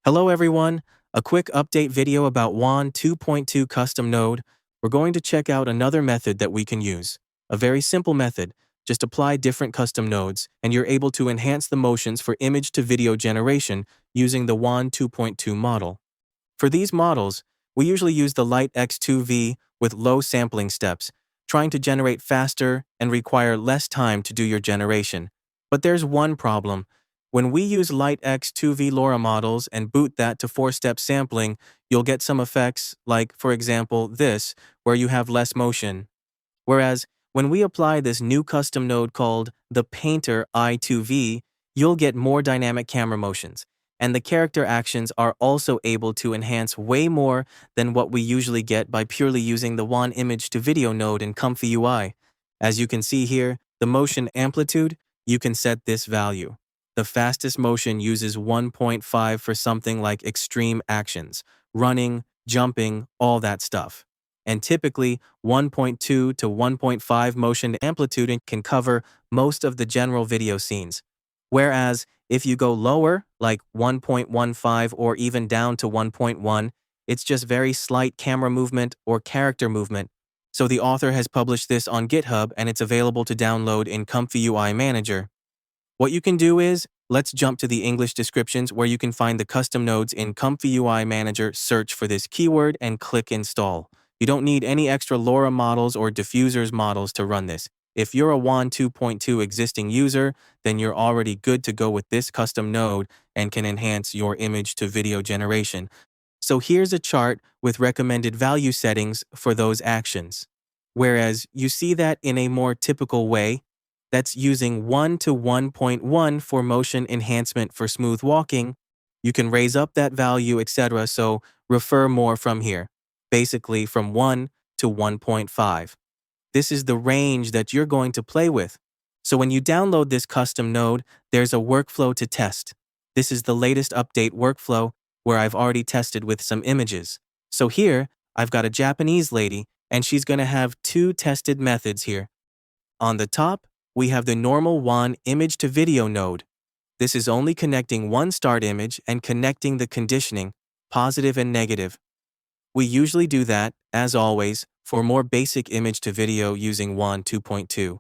Hello everyone, a quick update video about Wan 2.2 custom node. We're going to check out another method that we can use. A very simple method, just apply different custom nodes and you're able to enhance the motions for image to video generation using the Wan 2.2 model. For these models, we usually use the Light X2V with low sampling steps, trying to generate faster and require less time to do your generation. But there's one problem. When we use Light X2V LoRa models and boot that to 4-step sampling, you'll get some effects like, for example, this, where you have less motion. Whereas, when we apply this new custom node called the Painter I2V, you'll get more dynamic camera motions, and the character actions are also able to enhance way more than what we usually get by purely using the Wan Image2Video node in ComfyUI. As you can see here, the motion amplitude, you can set this value. The fastest motion uses 1.5 for something like extreme actions, running, jumping, all that stuff. And typically, 1.2 to 1.5 motion amplitude can cover most of the general video scenes. Whereas, if you go lower, like 1.15 or even down to 1.1, it's just very slight camera movement or character movement. So the author has published this on GitHub and it's available to download in ComfyUI Manager. What you can do is, let's jump to the English descriptions where you can find the custom nodes in ComfyUI Manager, search for this keyword and click install. You don't need any extra LoRa models or diffusers models to run this. If you're a Wan 2.2 existing user, then you're already good to go with this custom node and can enhance your image to video generation. So here's a chart with recommended value settings for those actions. Whereas you see that in a more typical way, that's using 1 to 1.1 for motion enhancement for smooth walking. You can raise up that value, etc. So refer more from here. Basically from 1 to 1.5. This is the range that you're going to play with. So when you download this custom node, there's a workflow to test. This is the latest update workflow where I've already tested with some images. So here, I've got a Japanese lady, and she's going to have two tested methods here. On the top, we have the normal Wan image to video node. This is only connecting one start image and connecting the conditioning, positive and negative. We usually do that, as always, for more basic image to video using Wan 2.2.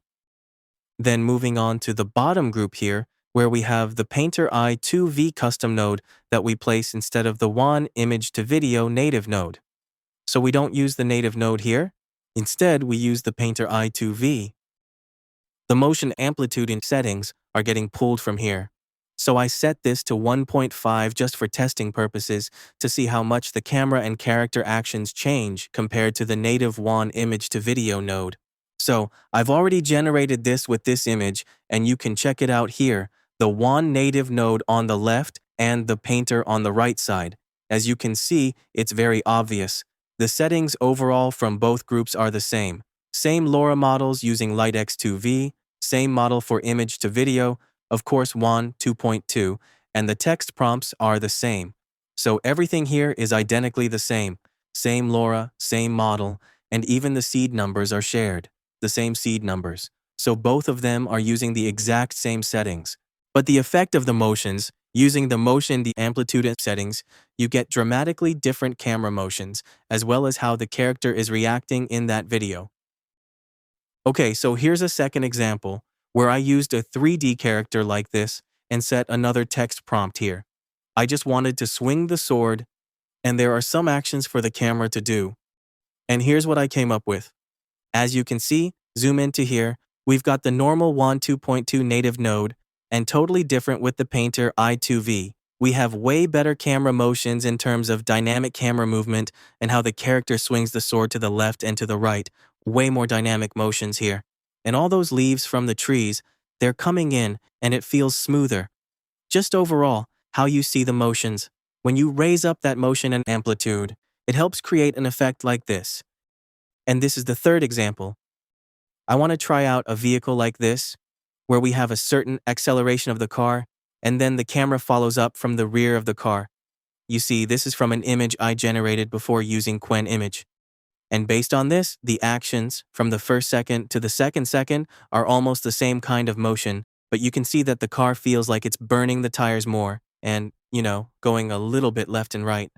Then moving on to the bottom group here, where we have the Painter I2V custom node that we place instead of the Wan image to video native node. So we don't use the native node here. Instead, we use the Painter I2V. The motion amplitude and settings are getting pulled from here. So I set this to 1.5 just for testing purposes to see how much the camera and character actions change compared to the native Wan image to video node. So I've already generated this with this image and you can check it out here, the Wan native node on the left and the Painter on the right side. As you can see, it's very obvious. The settings overall from both groups are the same. Same LoRa models using Light X2V, same model for image to video, of course Wan 2.2, and the text prompts are the same. So everything here is identically the same. Same LoRa, same model, and even the seed numbers are shared, the same seed numbers. So both of them are using the exact same settings. But the effect of the motions, using the amplitude settings, you get dramatically different camera motions, as well as how the character is reacting in that video. Okay, so here's a second example where I used a 3D character like this and set another text prompt here. I just wanted to swing the sword, and there are some actions for the camera to do. And here's what I came up with. As you can see, zoom into here, we've got the normal Wan 2.2 native node and totally different with the Painter I2V. We have way better camera motions in terms of dynamic camera movement and how the character swings the sword to the left and to the right. Way more dynamic motions here. And all those leaves from the trees, they're coming in and it feels smoother. Just overall, how you see the motions. When you raise up that motion and amplitude, it helps create an effect like this. And this is the third example. I want to try out a vehicle like this, where we have a certain acceleration of the car, and then the camera follows up from the rear of the car. You see, this is from an image I generated before using Qwen Image. And based on this, the actions from the first second to the second second are almost the same kind of motion, but you can see that the car feels like it's burning the tires more, and going a little bit left and right.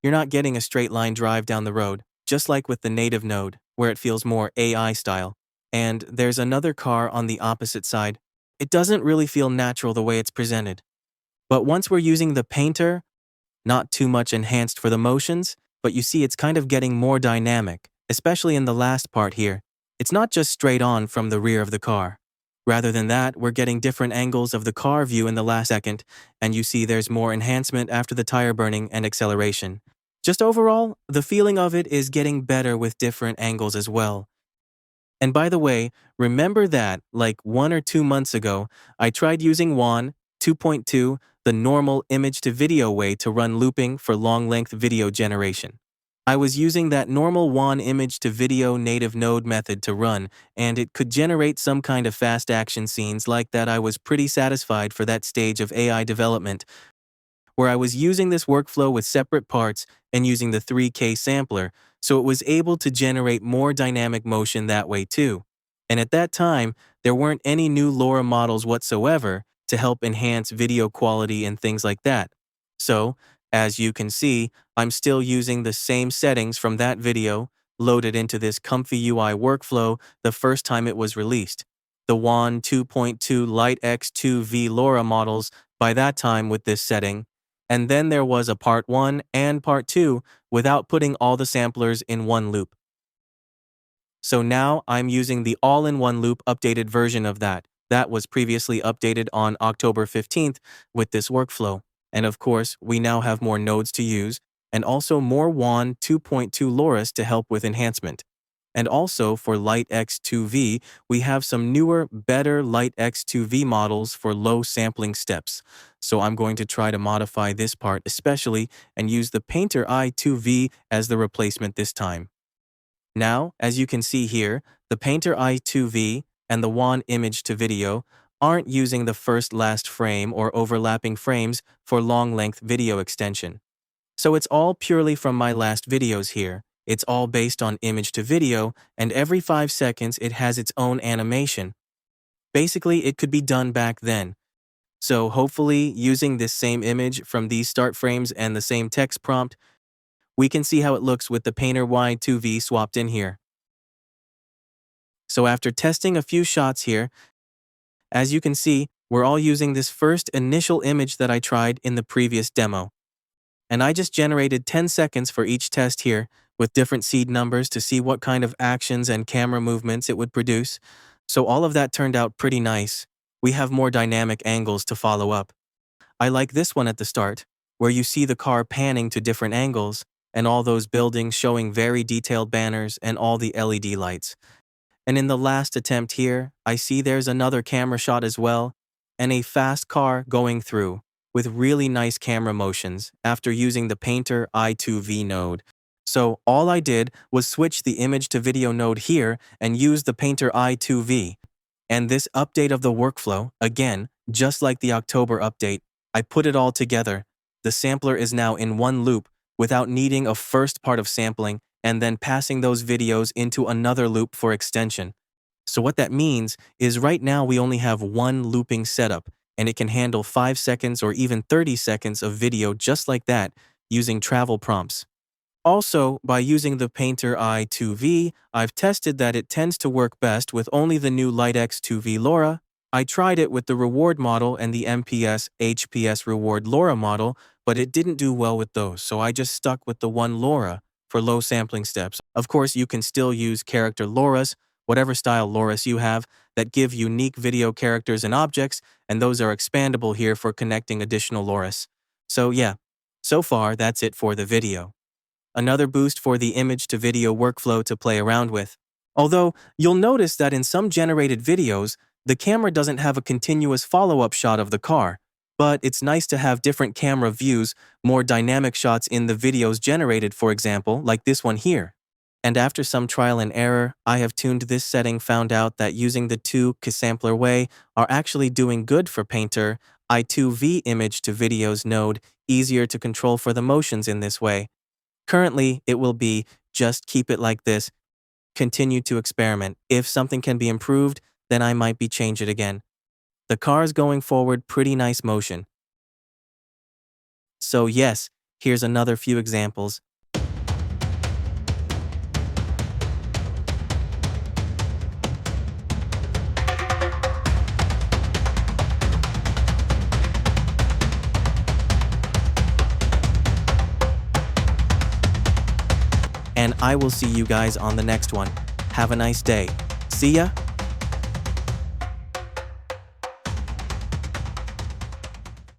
You're not getting a straight line drive down the road, just like with the native node, where it feels more AI style. And there's another car on the opposite side. It doesn't really feel natural the way it's presented. But once we're using the painter, not too much enhanced for the motions, but you see it's kind of getting more dynamic, especially in the last part here. It's not just straight on from the rear of the car. Rather than that, we're getting different angles of the car view in the last second, and you see there's more enhancement after the tire burning and acceleration. Just overall, the feeling of it is getting better with different angles as well. And by the way, remember that, like 1 or 2 months ago, I tried using Wan 2.2, the normal image-to-video way to run looping for long-length video generation. I was using that normal Wan image-to-video native node method to run, and it could generate some kind of fast action scenes like that. I was pretty satisfied for that stage of AI development, where I was using this workflow with separate parts and using the 3K sampler, so it was able to generate more dynamic motion that way too. And at that time, there weren't any new LoRa models whatsoever to help enhance video quality and things like that. So, as you can see, I'm still using the same settings from that video loaded into this ComfyUI workflow the first time it was released. The Wan 2.2 Lite X2V LoRa models by that time with this setting, and then there was a part 1 and part 2 without putting all the samplers in one loop. So now I'm using the all-in-one loop updated version of that. That was previously updated on October 15th with this workflow. And of course, we now have more nodes to use and also more Wan 2.2 LoRAs to help with enhancement. And also for Lite X2V, we have some newer, better Lite X2V models for low sampling steps. So I'm going to try to modify this part especially and use the Painter I2V as the replacement this time. Now, as you can see here, the Painter I2V and the Wan image-to-video aren't using the first last frame or overlapping frames for long-length video extension. So it's all purely from my last videos here. It's all based on image-to-video, and every 5 seconds it has its own animation. Basically, it could be done back then. So hopefully, using this same image from these start frames and the same text prompt, we can see how it looks with the Painter I2V swapped in here. So after testing a few shots here, as you can see, we're all using this first initial image that I tried in the previous demo. And I just generated 10 seconds for each test here with different seed numbers to see what kind of actions and camera movements it would produce. So all of that turned out pretty nice. We have more dynamic angles to follow up. I like this one at the start, where you see the car panning to different angles and all those buildings showing very detailed banners and all the LED lights. And in the last attempt here, I see there's another camera shot as well, and a fast car going through with really nice camera motions after using the Painter I2V node. So all I did was switch the image to video node here and use the Painter I2V. And this update of the workflow, again, just like the October update, I put it all together. The sampler is now in one loop without needing a first part of sampling and then passing those videos into another loop for extension. So what that means is right now we only have one looping setup, and it can handle 5 seconds or even 30 seconds of video just like that using travel prompts. Also, by using the Painter I2V, I've tested that it tends to work best with only the new Lite X2V LoRa. I tried it with the reward model and the MPS HPS reward LoRa model, but it didn't do well with those, so I just stuck with the one LoRa for low sampling steps. Of course, you can still use character LoRAs, whatever style LoRAs you have, that give unique video characters and objects, and those are expandable here for connecting additional LoRAs. So yeah, so far that's it for the video. Another boost for the image-to-video workflow to play around with. Although, you'll notice that in some generated videos, the camera doesn't have a continuous follow-up shot of the car, but it's nice to have different camera views, more dynamic shots in the videos generated, for example, like this one here. And after some trial and error, I have tuned this setting, found out that using the 2K sampler way are actually doing good for Painter I2V image-to-videos node, easier to control for the motions in this way. Currently, it will be just keep it like this, continue to experiment. If something can be improved, then I might be change it again. The car's going forward pretty nice motion. So yes, here's another few examples. And I will see you guys on the next one. Have a nice day. See ya!